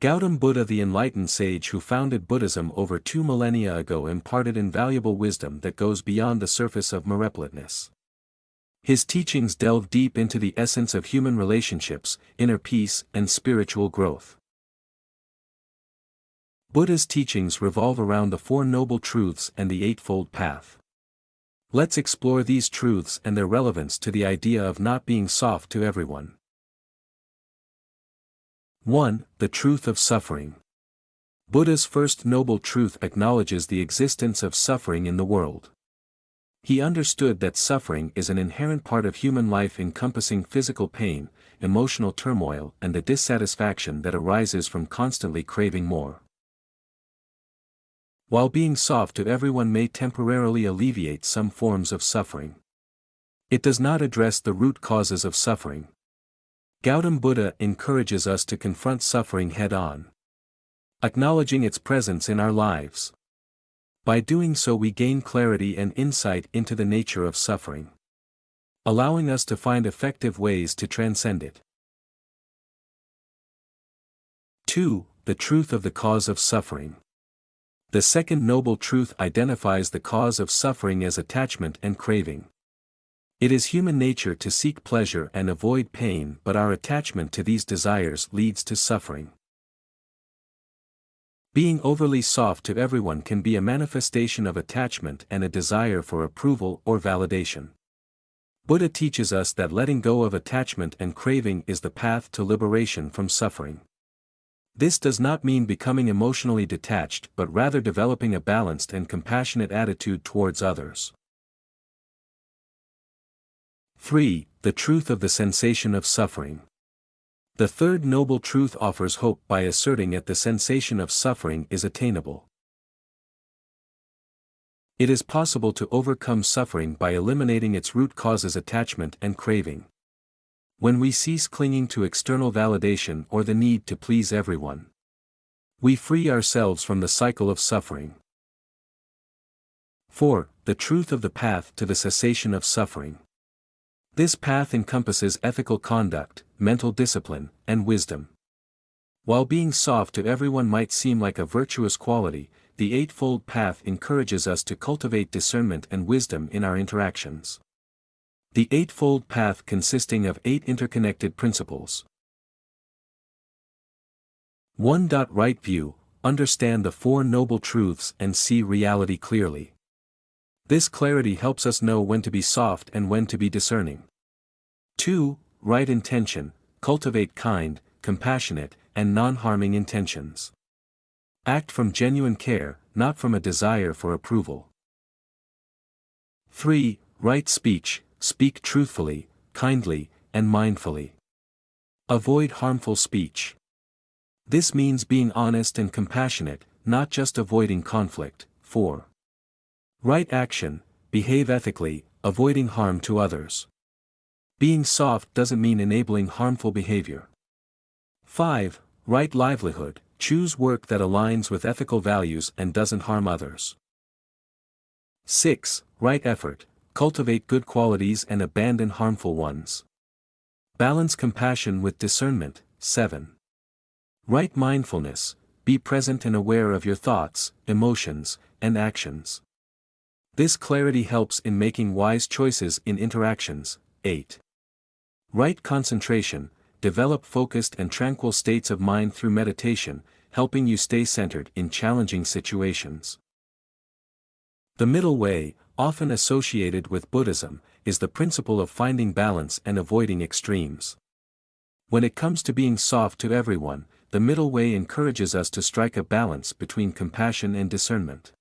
Gautam Buddha, the enlightened sage who founded Buddhism over 2 millennia ago, imparted invaluable wisdom that goes beyond the surface of malevolence. His teachings delve deep into the essence of human relationships, inner peace, and spiritual growth. Buddha's teachings revolve around the Four Noble Truths and the Eightfold Path. Let's explore these truths and their relevance to the idea of not being soft to everyone. 1. The truth of suffering. Buddha's first noble truth acknowledges the existence of suffering in the world. He understood that suffering is an inherent part of human life, encompassing physical pain, emotional turmoil, and the dissatisfaction that arises from constantly craving more. While being soft to everyone may temporarily alleviate some forms of suffering, it does not address the root causes of suffering. Gautam Buddha encourages us to confront suffering head-on, acknowledging its presence in our lives. By doing so, we gain clarity and insight into the nature of suffering, allowing us to find effective ways to transcend it. 2. The truth of the cause of suffering. The second noble truth identifies the cause of suffering as attachment and craving. It is human nature to seek pleasure and avoid pain, but our attachment to these desires leads to suffering. Being overly soft to everyone can be a manifestation of attachment and a desire for approval or validation. Buddha teaches us that letting go of attachment and craving is the path to liberation from suffering. This does not mean becoming emotionally detached, but rather developing a balanced and compassionate attitude towards others. 3. The truth of the sensation of suffering. The third noble truth offers hope by asserting that the sensation of suffering is attainable. It is possible to overcome suffering by eliminating its root causes, attachment and craving. When we cease clinging to external validation or the need to please everyone, we free ourselves from the cycle of suffering. 4. The truth of the path to the cessation of suffering. This path encompasses ethical conduct, mental discipline, and wisdom. While being soft to everyone might seem like a virtuous quality, the Eightfold Path encourages us to cultivate discernment and wisdom in our interactions. The Eightfold Path consisting of 8 interconnected principles. 1. Right view. Understand the Four Noble Truths and see reality clearly. This clarity helps us know when to be soft and when to be discerning. 2. Right intention. Cultivate kind, compassionate, and non-harming intentions. Act from genuine care, not from a desire for approval. 3. Right speech. Speak truthfully, kindly, and mindfully. Avoid harmful speech. This means being honest and compassionate, not just avoiding conflict. 4. Right action. Behave ethically, avoiding harm to others. Being soft doesn't mean enabling harmful behavior. 5. Right livelihood. Choose work that aligns with ethical values and doesn't harm others. 6. Right effort. Cultivate good qualities and abandon harmful ones. Balance compassion with discernment. 7. Right mindfulness. Be present and aware of your thoughts, emotions, and actions. This clarity helps in making wise choices in interactions. 8. Right concentration. Develop focused and tranquil states of mind through meditation, helping you stay centered in challenging situations. The middle way, often associated with Buddhism, is the principle of finding balance and avoiding extremes. When it comes to being soft to everyone, the middle way encourages us to strike a balance between compassion and discernment.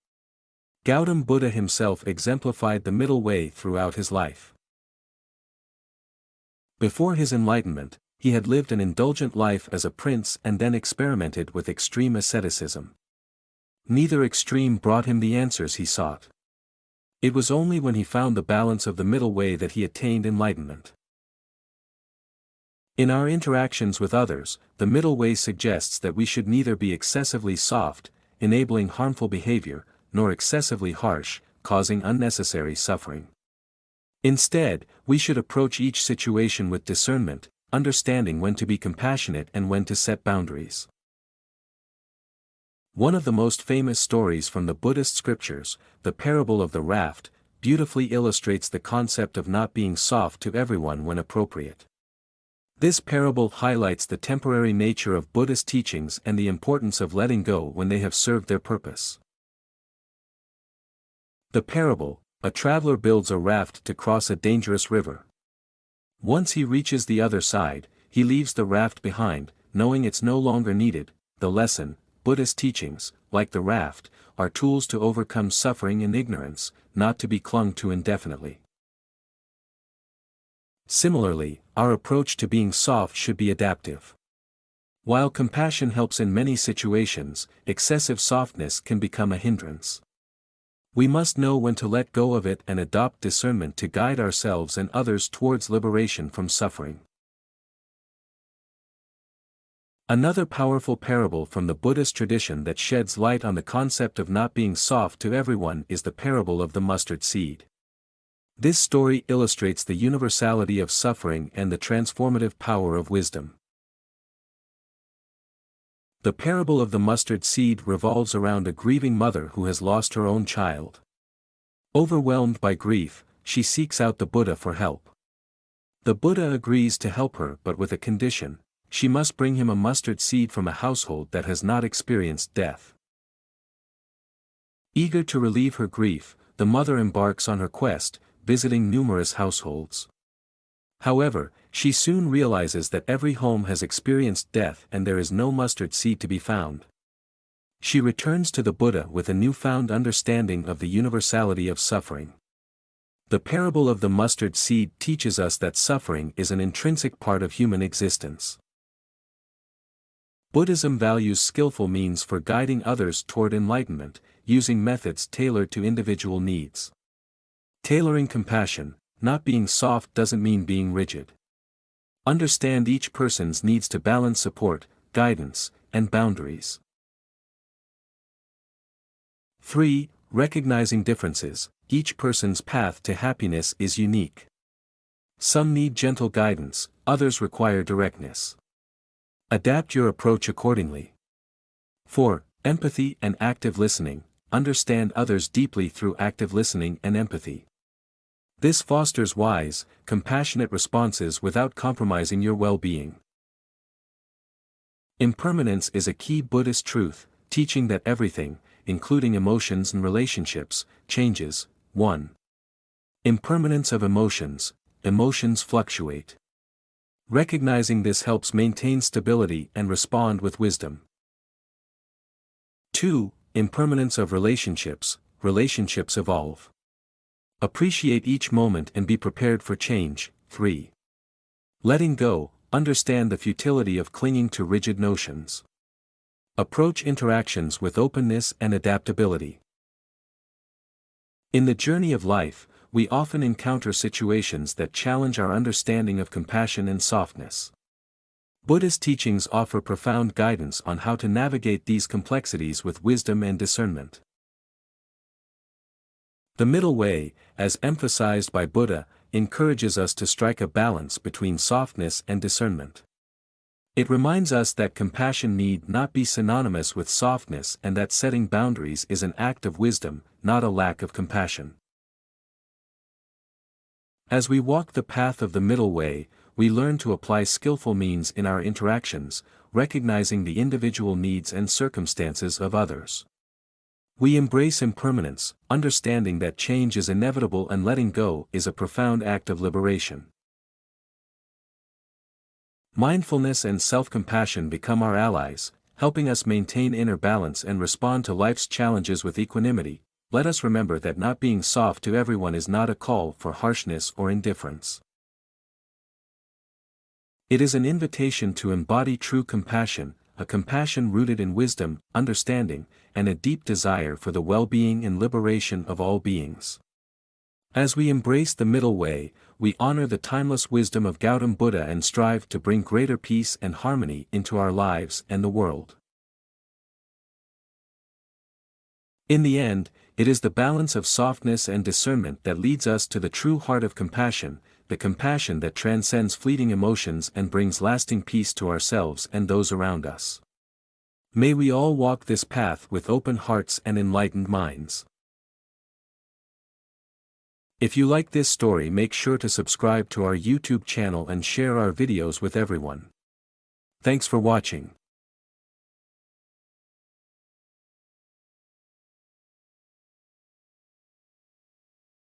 Gautam Buddha himself exemplified the middle way throughout his life. Before his enlightenment, he had lived an indulgent life as a prince and then experimented with extreme asceticism. Neither extreme brought him the answers he sought. It was only when he found the balance of the middle way that he attained enlightenment. In our interactions with others, the middle way suggests that we should neither be excessively soft, enabling harmful behavior, nor excessively harsh, causing unnecessary suffering. Instead, we should approach each situation with discernment, understanding when to be compassionate and when to set boundaries. One of the most famous stories from the Buddhist scriptures, the parable of the raft, beautifully illustrates the concept of not being soft to everyone when appropriate. This parable highlights the temporary nature of Buddhist teachings and the importance of letting go when they have served their purpose. The parable: a traveler builds a raft to cross a dangerous river. Once he reaches the other side, he leaves the raft behind, knowing it's no longer needed. The lesson: Buddhist teachings, like the raft, are tools to overcome suffering and ignorance, not to be clung to indefinitely. Similarly, our approach to being soft should be adaptive. While compassion helps in many situations, excessive softness can become a hindrance. We must know when to let go of it and adopt discernment to guide ourselves and others towards liberation from suffering. Another powerful parable from the Buddhist tradition that sheds light on the concept of not being soft to everyone is the parable of the mustard seed. This story illustrates the universality of suffering and the transformative power of wisdom. The parable of the mustard seed revolves around a grieving mother who has lost her own child. Overwhelmed by grief, she seeks out the Buddha for help. The Buddha agrees to help her but with a condition: she must bring him a mustard seed from a household that has not experienced death. Eager to relieve her grief, the mother embarks on her quest, visiting numerous households. However, she soon realizes that every home has experienced death and there is no mustard seed to be found. She returns to the Buddha with a newfound understanding of the universality of suffering. The parable of the mustard seed teaches us that suffering is an intrinsic part of human existence. Buddhism values skillful means for guiding others toward enlightenment, using methods tailored to individual needs. Tailoring compassion: not being soft doesn't mean being rigid. Understand each person's needs to balance support, guidance, and boundaries. 3. Recognizing differences: each person's path to happiness is unique. Some need gentle guidance, others require directness. Adapt your approach accordingly. 4. Empathy and active listening: understand others deeply through active listening and empathy. This fosters wise, compassionate responses without compromising your well-being. Impermanence is a key Buddhist truth, teaching that everything, including emotions and relationships, changes. 1. Impermanence of emotions: emotions fluctuate. Recognizing this helps maintain stability and respond with wisdom. 2. Impermanence of relationships: relationships evolve. Appreciate each moment and be prepared for change. 3. Letting go: understand the futility of clinging to rigid notions. Approach interactions with openness and adaptability. In the journey of life, we often encounter situations that challenge our understanding of compassion and softness. Buddhist teachings offer profound guidance on how to navigate these complexities with wisdom and discernment. The middle way, as emphasized by Buddha, encourages us to strike a balance between softness and discernment. It reminds us that compassion need not be synonymous with softness and that setting boundaries is an act of wisdom, not a lack of compassion. As we walk the path of the middle way, we learn to apply skillful means in our interactions, recognizing the individual needs and circumstances of others. We embrace impermanence, understanding that change is inevitable and letting go is a profound act of liberation. Mindfulness and self-compassion become our allies, helping us maintain inner balance and respond to life's challenges with equanimity. Let us remember that not being soft to everyone is not a call for harshness or indifference. It is an invitation to embody true compassion, a compassion rooted in wisdom, understanding, and a deep desire for the well-being and liberation of all beings. As we embrace the middle way, we honor the timeless wisdom of Gautam Buddha and strive to bring greater peace and harmony into our lives and the world. In the end, it is the balance of softness and discernment that leads us to the true heart of compassion, the compassion that transcends fleeting emotions and brings lasting peace to ourselves and those around us. May we all walk this path with open hearts and enlightened minds. If you like this story, make sure to subscribe to our YouTube channel and share our videos with everyone. Thanks for watching.